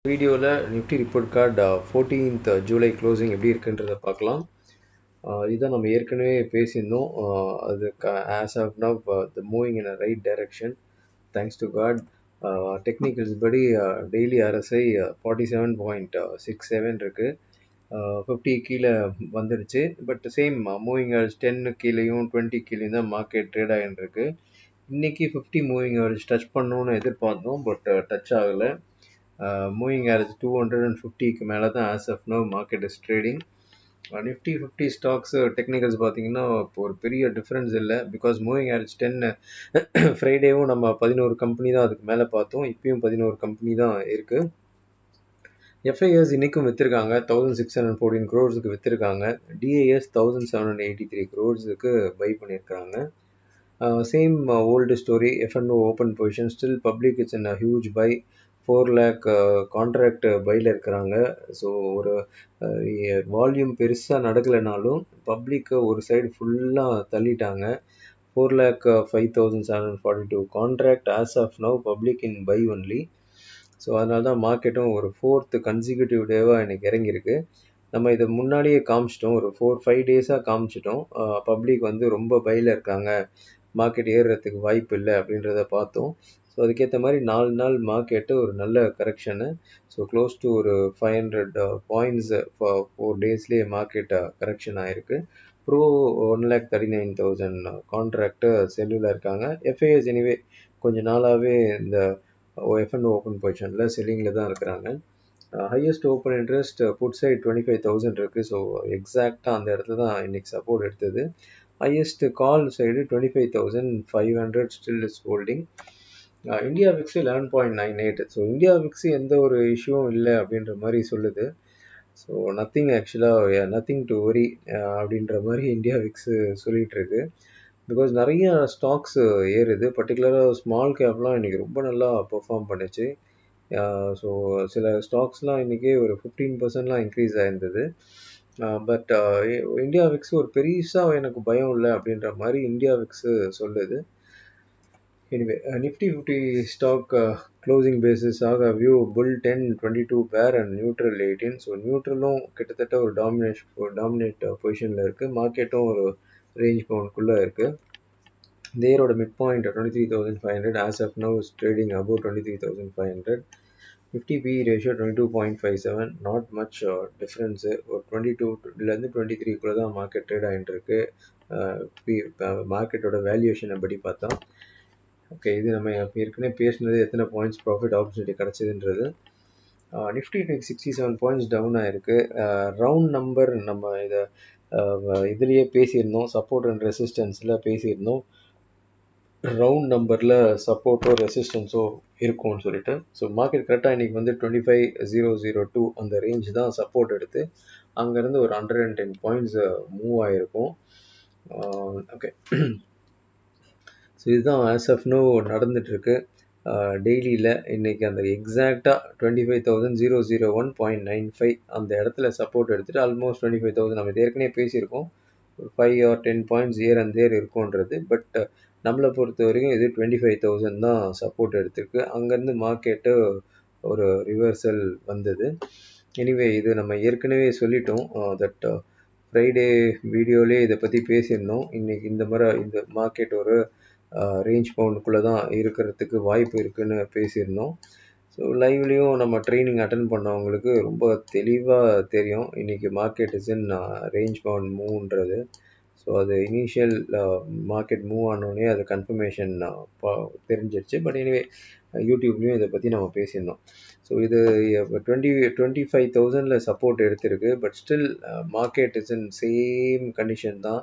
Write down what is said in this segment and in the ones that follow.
வீடியோவில் Nifty report card 14th July closing எப்படி இருக்குன்றதை பார்க்கலாம். இதான் நம்ம ஏற்கனவே பேசியிருந்தோம். அது as of now the moving in a right direction thanks to God. Technicals படி டெய்லி RSI 47.67 இருக்குது. 50 கீழே வந்துடுச்சு. பட் சேம் மூவிங் ஆவரேஜ் 10 கீழேயும் 20 கீழேயும் தான் மார்க்கெட் ட்ரேட் ஆகிட்டு இருக்கு. இன்னைக்கு 50 மூவிங் ஆவரேஜ் டச் பண்ணணும்னு எதிர்பார்த்தோம், பட் டச் ஆகலை. மூவிங் ஆவரேஜ் 250க்கு மேலே தான் as of now market is trading. Nifty 50 stocks technicals பார்த்தீங்கன்னா இப்போ ஒரு பெரிய டிஃப்ரென்ஸ் இல்லை. பிகாஸ் மூவிங் ஆவரேஜ் 10 ஃப்ரைடேவும் நம்ம 11 கம்பெனி தான் அதுக்கு மேலே பார்த்தோம். இப்பயும் 11 கம்பெனி தான் இருக்குது. FIS இன்றைக்கும் விற்றுருக்காங்க. 1614 crores விற்றுருக்காங்க. DIS 1783 crores பை பண்ணியிருக்காங்க. Same old story. F&O open position still public it's in a huge buy. 4 lakh contract பையில் இருக்கிறாங்க. ஸோ ஒரு வால்யூம் பெருசாக நடக்கலைனாலும் பப்ளிக்கை ஒரு சைடு ஃபுல்லாக தள்ளிட்டாங்க. 4,05,742 contract as of now public in buy only. So அதனால தான் மார்க்கெட்டும் ஒரு 4th கன்சிக்யூட்டிவ் டேவாக எனக்கு இறங்கியிருக்கு. நம்ம இதை முன்னாடியே காமிச்சிட்டோம், ஒரு 4-5 டேஸாக காமிச்சிட்டோம். பப்ளிக் வந்து ரொம்ப பையில் இருக்காங்க, மார்க்கெட் ஏறுறதுக்கு வாய்ப்பு இல்லை அப்படின்றத பார்த்தோம். ஸோ அதுக்கேற்ற மாதிரி 4 நாள் மார்க்கெட்டு ஒரு நல்ல கரெக்ஷனு. ஸோ க்ளோஸ் டு ஒரு 500 பாயிண்ட்ஸ் 4 டேஸ்லேயே மார்க்கெட் கரெக்ஷன் ஆகிருக்கு. ப்ரோ 1,39,000 கான்ட்ராக்டு செல்லில் இருக்காங்க. FIS எனிவே கொஞ்சம் நாளாகவே இந்த F&O ஓப்பன் பொசிஷனில் செல்லிங்கில் தான் இருக்கிறாங்க. Highest open interest put side 25,000 இருக்குது. ஸோ எக்ஸாக்டாக அந்த இடத்துல தான் இன்றைக்கி சப்போர்ட் எடுத்தது. Highest call side 25,500 still is holding. India Vicks 11.98. So India Vicks எந்த ஒரு இஷ்யூவும் இல்லை அப்படின்ற மாதிரி சொல்லுது. ஸோ நத்திங் டு வரி அப்படின்ற மாதிரி இந்தியா விக்ஸ் சொல்லிகிட்டு இருக்கு. பிகாஸ் நிறைய ஸ்டாக்ஸ் ஏறுது. பர்டிகுலராக ஸ்மால் கேப்லாம் இன்றைக்கி ரொம்ப நல்லா பெர்ஃபார்ம் பண்ணுச்சு. ஸோ சில ஸ்டாக்ஸ்லாம் இன்றைக்கி ஒரு 15% இன்க்ரீஸ் ஆகிருந்தது. பட் இந்தியா விக்ஸ் ஒரு பெருசாக எனக்கு பயம் இல்லை அப்படின்ற மாதிரி இந்தியா விக்ஸ் சொல்லுது. எனிவே நிஃப்டி 50 ஸ்டாக் க்ளோசிங் பேசிஸாக வியூ புல் 10, 22 பேர் அண்ட் நியூட்ரல் 18. ஸோ நியூட்ரலும் கிட்டத்தட்ட ஒரு டாமினேட் பொசிஷனில் இருக்குது. மார்க்கெட்டும் ஒரு ரேஞ்ச் பவுண்டுக்குள்ளே இருக்குது. தேரோட mid point 23,500. As of now is trading above 23,500. Nifty PE ratio 22.57. Not much difference. ஒரு 22லேருந்து 23க்குள்ளே தான் மார்க்கெட் ட்ரேட் ஆகிட்டு இருக்கு. மார்க்கெட்டோட வேல்யூவேஷனை படி பார்த்தா. ஓகே, இது நம்ம ஏற்கனவே பேசினது எத்தனை பாயிண்ட்ஸ் ப்ராஃபிட் ஆப்பர்ச்சுனிட்டி கிடச்சிதுன்றது. நிஃப்டி 67 பாயிண்ட்ஸ் டவுன் ஆகிருக்கு. ரவுண்ட் நம்பர் நம்ம இதுலேயே பேசியிருந்தோம், சப்போர்ட் அண்ட் ரெசிஸ்டன்ஸில் பேசியிருந்தோம். ரவுண்ட் நம்பரில் சப்போர்ட்டோ ரெசிஸ்டன்ஸோ இருக்கும்னு சொல்லிட்டு. ஸோ மார்க்கெட் கரெக்டாக இன்றைக்கி வந்து 25,002 அந்த ரேஞ்ச் தான் சப்போர்ட் எடுத்து அங்கேருந்து ஒரு 110 பாயிண்ட்ஸ் மூவ் ஆகிருக்கும். ஓகே, ஸோ இதுதான் ஆஸ் ஆஃப் நோ நடந்துகிட்ருக்கு. டெய்லியில் இன்றைக்கி அந்த எக்ஸாக்டாக 25,001.95 அந்த இடத்துல சப்போர்ட் எடுத்துகிட்டு ஆல்மோஸ்ட் 25,000 நம்ம ஏற்கனவே பேசியிருக்கோம். ஒரு 5 or 10 points here and there இருக்கும்ன்றது. பட் நம்மளை பொறுத்த வரைக்கும் இது 25,000 தான் சப்போர்ட் எடுத்திருக்கு. அங்கேருந்து மார்க்கெட்டு ஒரு ரிவர்சல் வந்தது. எனிவே இது நம்ம ஏற்கனவே சொல்லிட்டோம். தட் ஃப்ரைடே வீடியோலேயே இதை பற்றி பேசியிருந்தோம். இன்றைக்கி இந்த மார்க்கெட் ஒரு ரேஞ்ச் பவுண்டுக்குள்ளே தான் இருக்கிறதுக்கு வாய்ப்பு இருக்குதுன்னு பேசியிருந்தோம். ஸோ லைவ்லேயும் நம்ம ட்ரைனிங் அட்டன் பண்ணவங்களுக்கு ரொம்ப தெளிவாக தெரியும் இன்றைக்கி market is in range bound மூவ்ன்றது. ஸோ அது இனிஷியல் மார்க்கெட் மூவ் ஆனோடனே அது கன்ஃபர்மேஷன் தெரிஞ்சிருச்சு. பட் எனிவே யூடியூப்லேயும் இதை பற்றி நம்ம பேசியிருந்தோம். ஸோ இது 25,000 சப்போர்ட் எடுத்திருக்கு. But still market is in same condition தான்.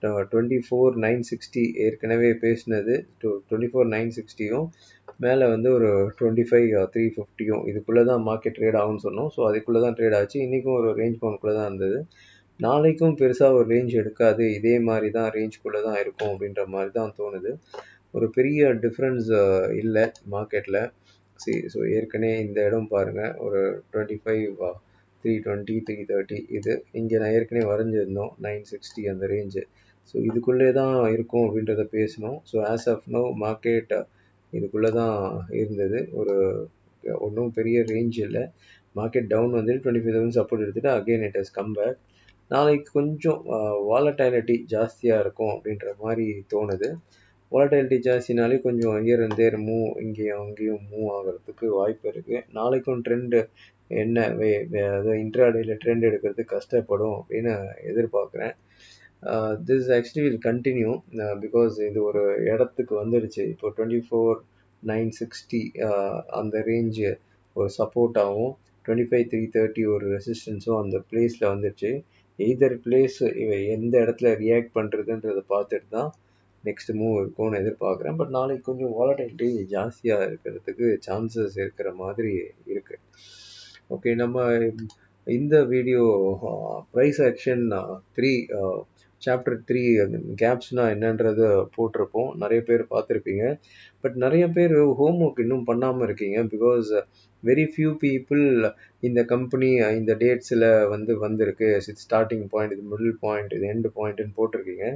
24,960 ஏற்கனவே பேசினது. 24,960யும் மேலே வந்து ஒரு 25,350யும் இதுக்குள்ளே தான் மார்க்கெட் ட்ரேட் ஆகும்னு சொன்னோம். ஸோ அதுக்குள்ளே தான் ட்ரேட் ஆச்சு. இன்றைக்கும் ஒரு ரேஞ்ச் பவுண்டுக்குள்ளே தான் இருந்தது. நாளைக்கும் பெருசாக ஒரு ரேஞ்ச் எடுக்காது, இதே மாதிரி தான் ரேஞ்சுக்குள்ளே தான் இருக்கும் அப்படின்ற மாதிரி தான் தோணுது. ஒரு பெரிய டிஃப்ரென்ஸ் இல்லை மார்க்கெட்டில். ஸோ ஏற்கனவே இந்த இடம் பாருங்கள், ஒரு 25,320, 330 இது இங்கே நான் ஏற்கனவே வரைஞ்சிருந்தோம் 960 அந்த ரேஞ்சு. ஸோ இதுக்குள்ளே தான் இருக்கும் அப்படின்றத பேசணும். So as of now market இதுக்குள்ளே தான் இருந்தது. ஒரு ஒன்றும் பெரிய ரேஞ்ச் இல்லை. மார்க்கெட் டவுன் வந்துட்டு 25,000 சப்போர்ட் எடுத்துட்டு again it has come back. நாளைக்கு கொஞ்சம் வாலட்டாலிட்டி ஜாஸ்தியாக இருக்கும் அப்படின்ற மாதிரி தோணுது. வாலட்டாலிட்டி ஜாஸ்தினாலே கொஞ்சம் ஹியர் அண்ட் தேர் மூவ், இங்கேயும் அங்கேயும் மூவ் ஆகிறதுக்கு வாய்ப்பு இருக்குது. நாளைக்கும் ட்ரெண்டு என்ன அதாவது இன்ட்ராடேயில் ட்ரெண்ட் எடுக்கிறது கஷ்டப்படும் அப்படின்னு எதிர்பார்க்குறேன். This actually will continue because இது ஒரு இடத்துக்கு வந்துடுச்சு. இப்போ 24,960 அந்த ரேஞ்சு ஒரு சப்போர்ட்டாகவும் 25,330 ஒரு ரெசிஸ்டன்ஸும் அந்த பிளேஸில் வந்துடுச்சு. எய்தர் பிளேஸ் எந்த இடத்துல ரியாக்ட் பண்ணுறதுன்றதை பார்த்துட்டு தான் நெக்ஸ்ட் மூவ் இருக்கும்னு எதிர்பார்க்குறேன். பட் நாளைக்கு கொஞ்சம் வாலட்டிலிட்டி ஜாஸ்தியாக இருக்கிறதுக்கு சான்சஸ் இருக்கிற மாதிரி இருக்குது. ஓகே, நம்ம இந்த வீடியோ ப்ரைஸ் ஆக்ஷன் 3 சாப்டர் 3 கேப்ஸ்னால் என்னன்றதை போட்டிருப்போம். நிறைய பேர் பார்த்துருப்பீங்க. பட் நிறைய பேர் ஹோம் ஒர்க் இன்னும் பண்ணாமல் இருக்கீங்க. பிகாஸ் வெரி ஃபியூ பீப்புள் இந்த கம்பெனி இந்த டேட்ஸில் வந்திருக்கு, ஸ்டார்டிங் பாயிண்ட், இது மிடில் பாயிண்ட், இது எண்டு பாயிண்ட்டுன்னு போட்டிருக்கீங்க.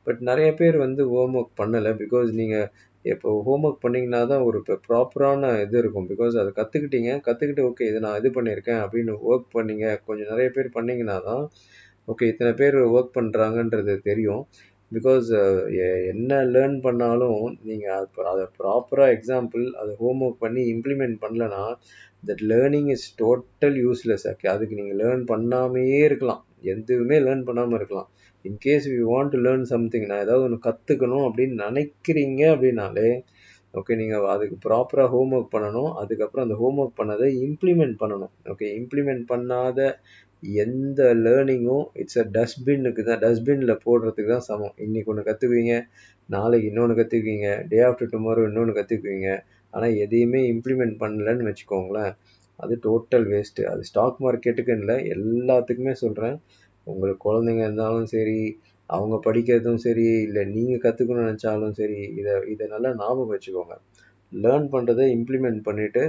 பட் நிறைய பேர் ஹோம் ஒர்க் பண்ணலை. பிகாஸ் நீங்கள் இப்போ ஹோம் ஒர்க் பண்ணிங்கன்னா தான் ஒரு ப்ராப்பரான இது இருக்கும். பிகாஸ் அதை கற்றுக்கிட்டு ஓகே இதை நான் இது பண்ணியிருக்கேன் அப்படின்னு ஒர்க் பண்ணிங்க. கொஞ்சம் நிறைய பேர் பண்ணிங்கன்னா தான் ஓகே இத்தனை பேர் ஒர்க் பண்ணுறாங்கன்றது தெரியும். பிகாஸ் என்ன லேர்ன் பண்ணாலும் நீங்கள் அதை ப்ராப்பராக எக்ஸாம்பிள் அதை ஹோம் ஒர்க் பண்ணி இம்ப்ளிமெண்ட் பண்ணலன்னா that learning is total useless. Okay, அதுக்கு நீங்கள் லேர்ன் பண்ணாமையே இருக்கலாம், எதுவுமே லேர்ன் பண்ணாமல் இருக்கலாம். In case you want to learn something, நான் ஏதாவது ஒன்று கற்றுக்கணும் அப்படின்னு நினைக்கிறீங்க அப்படின்னாலே ஓகே நீங்கள் அதுக்கு ப்ராப்பராக ஹோம் ஒர்க் பண்ணணும். அதுக்கப்புறம் அந்த ஹோம் ஒர்க் பண்ணதை இம்ப்ளிமெண்ட் பண்ணணும். ஓகே, இம்ப்ளிமெண்ட் பண்ணாத எந்த லேர்னிங்கும் இட்ஸ் டஸ்ட்பினில் போடுறதுக்கு தான் சமம். இன்றைக்கி ஒன்று கற்றுக்குவீங்க, நாளைக்கு இன்னொன்று கற்றுக்குவீங்க, டே ஆஃப்டர் டுமாரோ இன்னொன்று கற்றுக்குவீங்க. ஆனால் எதையுமே இம்ப்ளிமெண்ட் பண்ணலன்னு வச்சுக்கோங்களேன், அது டோட்டல் வேஸ்ட்டு. அது ஸ்டாக் மார்க்கெட்டுக்குன்னு இல்லை, எல்லாத்துக்குமே சொல்கிறேன். உங்களுக்கு குழந்தைங்க இருந்தாலும் சரி, அவங்க படிக்கிறதும் சரி, இல்லை நீங்கள் கற்றுக்கணும்னு நினச்சாலும் சரி, இதை நல்லா ஞாபகம் வச்சுக்கோங்க. லேர்ன் பண்ணுறதை இம்ப்ளிமெண்ட் பண்ணிவிட்டு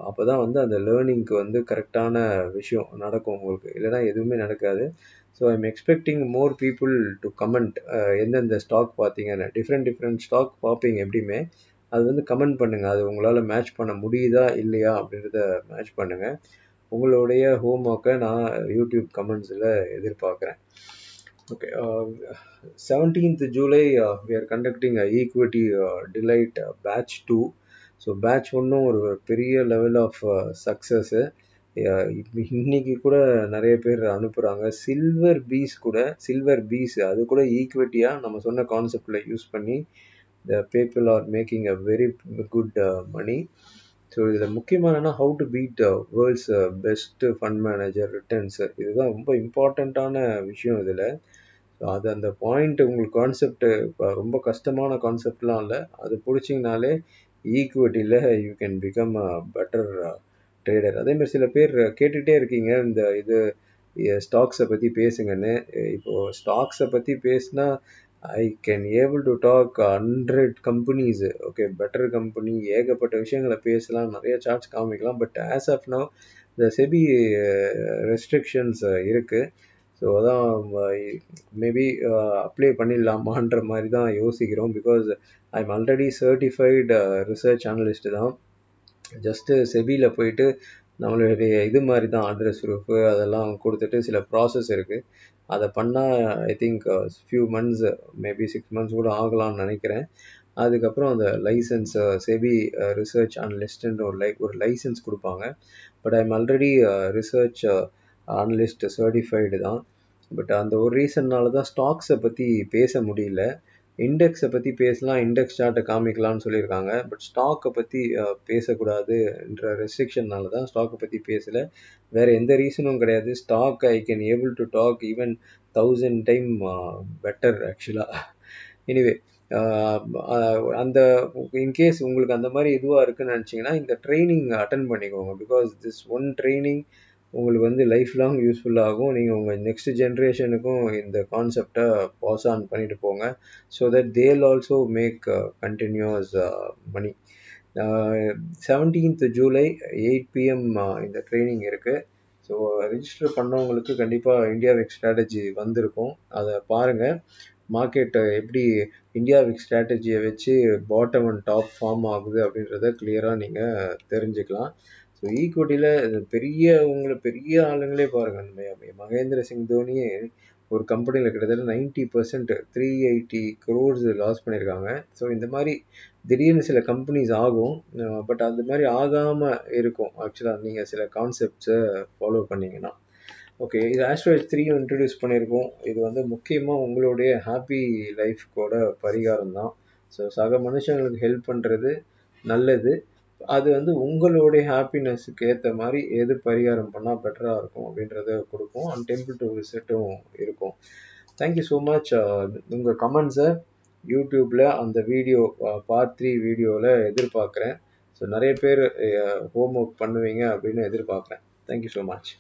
அப்போ தான் அந்த லேர்னிங்க்கு கரெக்டான விஷயம் நடக்கும் உங்களுக்கு. இல்லைனா எதுவுமே நடக்காது. So I'm expecting more people to comment எந்தெந்த ஸ்டாக் பார்த்தீங்கன்னு. டிஃப்ரெண்ட் ஸ்டாக் பார்ப்பீங்க எப்படியுமே. அது கமெண்ட் பண்ணுங்கள். அது உங்களால் மேட்ச் பண்ண முடியுதா இல்லையா அப்படின்றத மேட்ச் பண்ணுங்கள். உங்களுடைய ஹோம் ஒர்க்கை நான் யூடியூப் கமெண்ட்ஸில் எதிர்பார்க்குறேன். Okay, 17th July we are conducting a equity delight batch 2. So batch 1 ஒரு பெரிய லெவல் ஆஃப் சக்ஸஸ்ஸு. இன்னைக்கு கூட நிறைய பேர் அனுப்புகிறாங்க. சில்வர் பீஸ் அது கூட ஈக்விட்டியாக நம்ம சொன்ன கான்செப்டில் யூஸ் பண்ணி the people are making a very good money. So இதில் முக்கியமான how to beat world's best fund manager returns, இதுதான் ரொம்ப இம்பார்ட்டண்ட்டான விஷயம் இதில். ஸோ அது அந்த பாயிண்ட் உங்களுக்கு கான்செப்ட் ரொம்ப கஷ்டமான கான்செப்ட்லாம் இல்லை. அது பிடிச்சிங்கனாலே ஈக்குவிட்டியில் you can become a better trader. அதேமாதிரி சில பேர் கேட்டுகிட்டே இருக்கீங்க இந்த இது ஸ்டாக்ஸை பற்றி பேசுங்கன்னு. இப்போது ஸ்டாக்ஸை பற்றி பேசினா I can able to talk 100 companies. Okay, better company, ஏகப்பட்ட விஷயங்களை பேசலாம், நிறைய சார்ட்ஸ் காமிக்கலாம். பட் ஆஸ் ஆஃப் நவ் இந்த செபி ரெஸ்ட்ரிக்ஷன்ஸ் இருக்குது. ஸோ அதான் மேபி அப்ளை பண்ணிடலாமான்ற மாதிரி தான் யோசிக்கிறோம். Because I am already certified research analyst தான். ஜஸ்ட்டு செபியில் போயிட்டு நம்மளுடைய இது மாதிரி தான் அட்ரஸ் ப்ரூஃபு அதெல்லாம் கொடுத்துட்டு சில ப்ராசஸ் இருக்குது. அதை பண்ணால் I think few months, maybe 6 months கூட ஆகலாம்னு நினைக்கிறேன். அதுக்கப்புறம் அந்த லைசன்ஸ் செபி ரிசர்ச் அனலிஸ்ட்டுன்ற ஒரு லைசன்ஸ் கொடுப்பாங்க. But I am already research analyst certified தான். பட் அந்த ஒரு ரீசன்னால தான் ஸ்டாக்ஸை பற்றி பேச முடியல. இண்டெக்ஸை பற்றி பேசலாம், இண்டெக்ஸ் சார்ட்டை காமிக்கலாம்னு சொல்லியிருக்காங்க. பட் ஸ்டாக்கை பற்றி பேசக்கூடாதுன்ற ரெஸ்ட்ரிக்ஷன்னால தான் ஸ்டாக்கை பற்றி பேசலை. வேறு எந்த ரீசனும் கிடையாது. Stock I can able to talk even 1000 time better ஆக்சுவலாக. எனிவே அந்த இன்கேஸ் உங்களுக்கு அந்த மாதிரி இதுவாக இருக்குன்னு நினச்சிங்கன்னா இந்த ட்ரைனிங் அட்டன் பண்ணிக்கோங்க. பிகாஸ் திஸ் ஒன் ட்ரைனிங் உங்களுக்கு லைஃப் லாங் யூஸ்ஃபுல்லாகும். நீங்கள் உங்கள் நெக்ஸ்ட் ஜென்ரேஷனுக்கும் இந்த கான்செப்டை பாஸ் ஆன் பண்ணிட்டு போங்க. So that that'll also make continuous money. 17th July 8 PM இந்த ட்ரைனிங் இருக்குது. ஸோ ரிஜிஸ்டர் பண்ணவங்களுக்கு கண்டிப்பாக இந்தியா வெக் ஸ்ட்ராட்டஜி வந்திருக்கும், அதை பாருங்கள். மார்க்கெட்டை எப்படி இந்தியா விக் ஸ்ட்ராட்டஜியை வச்சு பாட்டம் அண்ட் டாப் ஃபார்ம் ஆகுது அப்படின்றத கிளியராக நீங்கள் தெரிஞ்சுக்கலாம். ஸோ ஈக்விட்டியில் பெரிய ஆளுங்களே பாருங்கள், மகேந்திர சிங் தோனியே ஒரு கம்பெனியில் கிட்டத்தட்ட 90% 380 crores லாஸ் பண்ணியிருக்காங்க. ஸோ இந்த மாதிரி திடீர்னு சில கம்பெனிஸ் ஆகும், பட் அந்த மாதிரி ஆகாமல் இருக்கும் ஆக்சுவலாக நீங்கள் சில கான்செப்ட்ஸை ஃபாலோ பண்ணிங்கன்னா. ஓகே, இது ஆஸ்ட்ராய்ட் 3 இன்ட்ரடியூஸ் பண்ணியிருக்கோம். இது வந்து முக்கியமாக உங்களுடைய ஹாப்பி லைஃப்கோட பரிகாரம் தான். ஸோ சக மனுஷங்களுக்கு ஹெல்ப் பண்ணுறது நல்லது. அது வந்து உங்களுடைய ஹாப்பினஸ்க்கு ஏற்ற மாதிரி எது பரிகாரம் பண்ணால் பெட்டராக இருக்கும் அப்படின்றத கொடுக்கும். அண்ட் டெம்பிள் டு விசிட்டும் இருக்கும். Thank you so much. உங்கள் கமெண்ட்ஸை யூடியூப்பில் அந்த வீடியோ பார்ட் 3 வீடியோவில் எதிர்பார்க்குறேன். ஸோ நிறைய பேர் ஹோம் ஒர்க் பண்ணுவீங்க அப்படின்னு எதிர்பார்க்குறேன். Thank you so much.